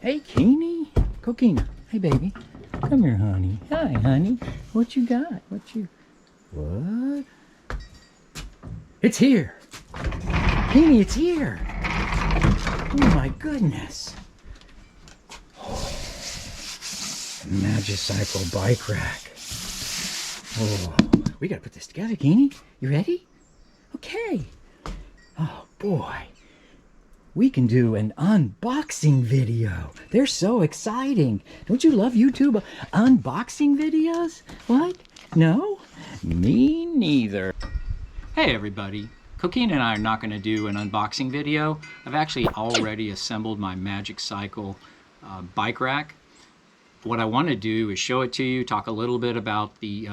Hey, Keeney. Coquina. Hey, baby. Come here, honey. Hi, honey. What you got? What? It's here. Keeney, it's here. Oh, my goodness. Magicycle Bike Rack. Oh, we gotta put this together, Keeney. You ready? Okay. Oh, boy. We can do an unboxing video. They're so exciting. Don't you love YouTube unboxing videos? What? No? Me neither. Hey everybody. Coquina and I are not going to do an unboxing video. I've actually already assembled my Magicycle bike rack. What I want to do is show it to you, talk a little bit about the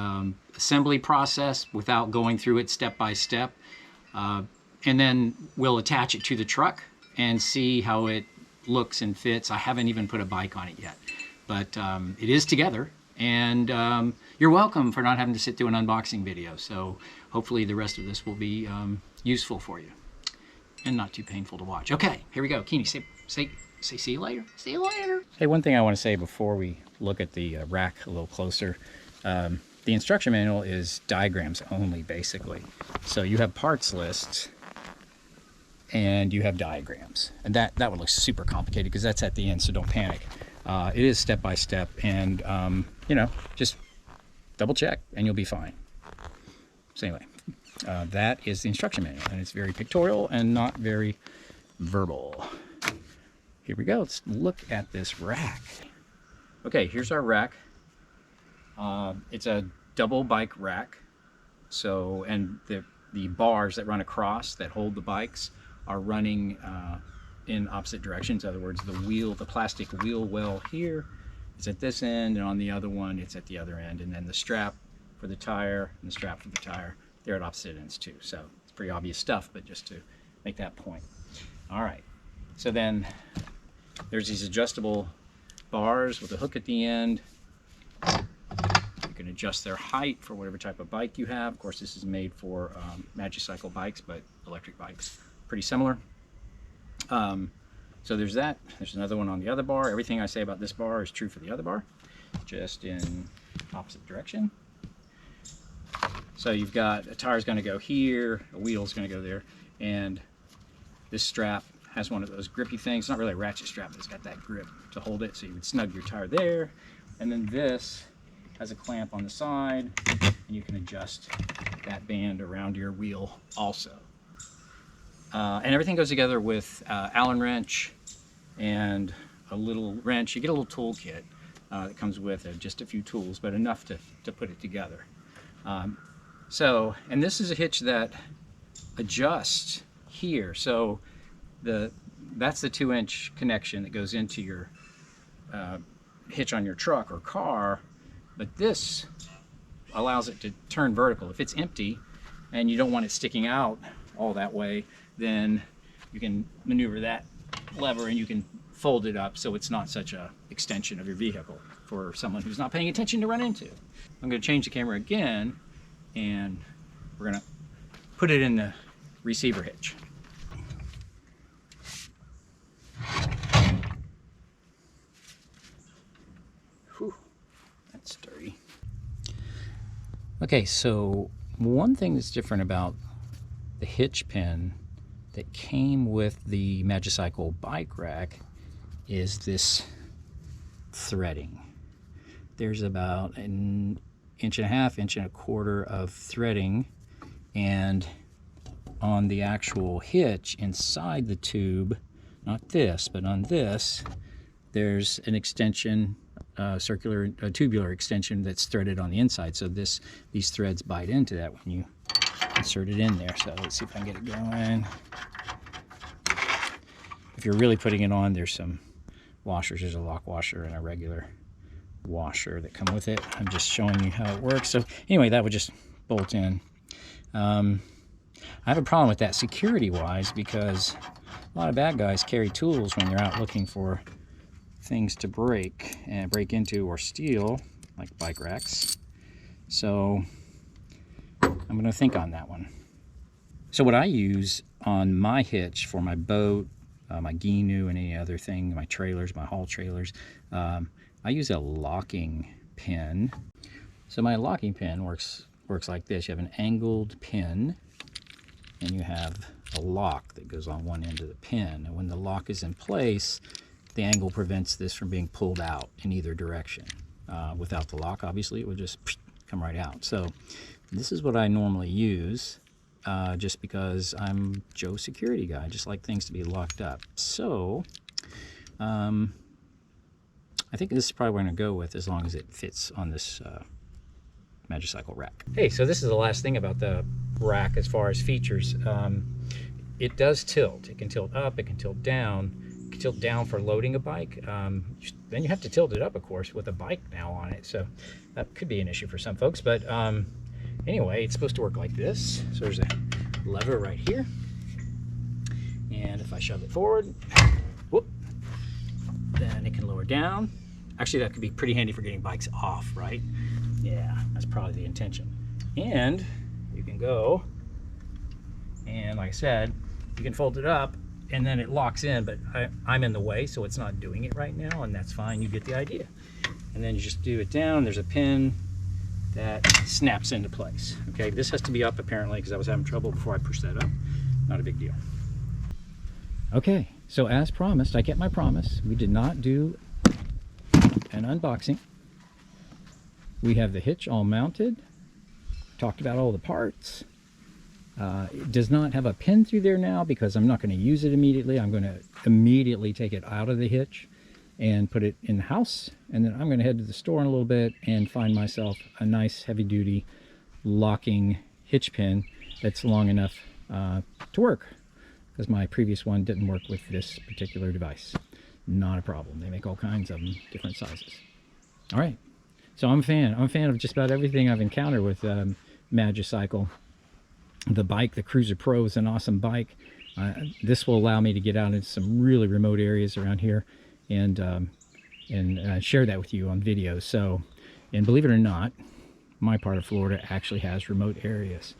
assembly process without going through it step by step. And then we'll attach it to the truck and see how it looks and fits. I haven't even put a bike on it yet, but it is together, and you're welcome for not having to sit through an unboxing video. So hopefully the rest of this will be useful for you and not too painful to watch. Okay, here we go. Keeney, say see you later. See you later. Hey, one thing I want to say before we look at the rack a little closer. The instruction manual is diagrams only, basically. So you have parts lists and you have diagrams, and that one looks super complicated because that's at the end, so don't panic. It is step by step, and you know, just double check and you'll be fine. So anyway, that is the instruction manual, and it's very pictorial and not very verbal. Here we go. Let's look at this rack. Okay, here's our rack. It's a double bike rack. So, and the bars that run across that hold the bikes are running in opposite directions. In other words, the plastic wheel well here is at this end, and on the other one it's at the other end. And then the strap for the tire and the strap for the tire, they're at opposite ends too. So it's pretty obvious stuff, but just to make that point. All right, so then there's these adjustable bars with a hook at the end. You can adjust their height for whatever type of bike you have. Of course, this is made for Magicycle bikes, but electric bikes, pretty similar. So there's that. There's another one on the other bar. Everything I say about this bar is true for the other bar, just in opposite direction. So you've got a tire's going to go here, a wheel's going to go there, and this strap has one of those grippy things. It's not really a ratchet strap, but it's got that grip to hold it, so you would snug your tire there. And then this has a clamp on the side, and you can adjust that band around your wheel also. And everything goes together with Allen wrench and a little wrench. You get a little tool kit that comes with it, just a few tools, but enough to put it together. And this is a hitch that adjusts here. So that's the 2-inch connection that goes into your hitch on your truck or car, but this allows it to turn vertical. If it's empty and you don't want it sticking out all that way, then you can maneuver that lever and you can fold it up so it's not such a extension of your vehicle for someone who's not paying attention to run into. I'm going to change the camera again, and we're going to put it in the receiver hitch. Whew, that's dirty. Okay, so one thing that's different about the hitch pin that came with the Magicycle bike rack is this threading. There's about an 1.5 1.25 inches of threading, and on the actual hitch inside the tube, not this, but on this, there's an extension, tubular extension that's threaded on the inside. So these threads bite into that when you insert it in there. So let's see if I can get it going. If you're really putting it on, there's some washers. There's a lock washer and a regular washer that come with it. I'm just showing you how it works. So anyway, that would just bolt in. I have a problem with that security-wise because a lot of bad guys carry tools when they're out looking for things to break into or steal, like bike racks. So I'm going to think on that one. So what I use on my hitch for my boat my Ginu and any other thing, my trailers, my haul trailers. I use a locking pin. So my locking pin works like this. You have an angled pin, and you have a lock that goes on one end of the pin. And when the lock is in place, the angle prevents this from being pulled out in either direction. Without the lock, obviously, it would just come right out. So this is what I normally use, just because I'm Joe's security guy. I just like things to be locked up. So I think this is probably what I'm going to go with, as long as it fits on this Magicycle rack. Hey, so this is the last thing about the rack as far as features. It does tilt. It can tilt up, it can tilt down. It can tilt down for loading a bike. Then you have to tilt it up, of course, with a bike now on it. So that could be an issue for some folks. But anyway, it's supposed to work like this. So there's a lever right here. And if I shove it forward, whoop, then it can lower down. Actually, that could be pretty handy for getting bikes off, right? Yeah, that's probably the intention. And you can go, and like I said, you can fold it up, and then it locks in, but I'm in the way, so it's not doing it right now, and that's fine. You get the idea. And then you just do it down. There's a pin that snaps into place. Okay, this has to be up apparently, because I was having trouble before I pushed that up. Not a big deal. Okay, so as promised, I kept my promise. We did not do an unboxing. We have the hitch all mounted. Talked about all the parts. It does not have a pin through there now because I'm not going to use it immediately. I'm going to immediately take it out of the hitch and put it in the house. And then I'm going to head to the store in a little bit and find myself a nice heavy-duty locking hitch pin that's long enough to work, because my previous one didn't work with this particular device. Not a problem. They make all kinds of them, different sizes. All right. So I'm a fan. I'm a fan of just about everything I've encountered with Magicycle. The bike, the Cruiser Pro, is an awesome bike. This will allow me to get out into some really remote areas around here and share that with you on video. So, and believe it or not, my part of Florida actually has remote areas.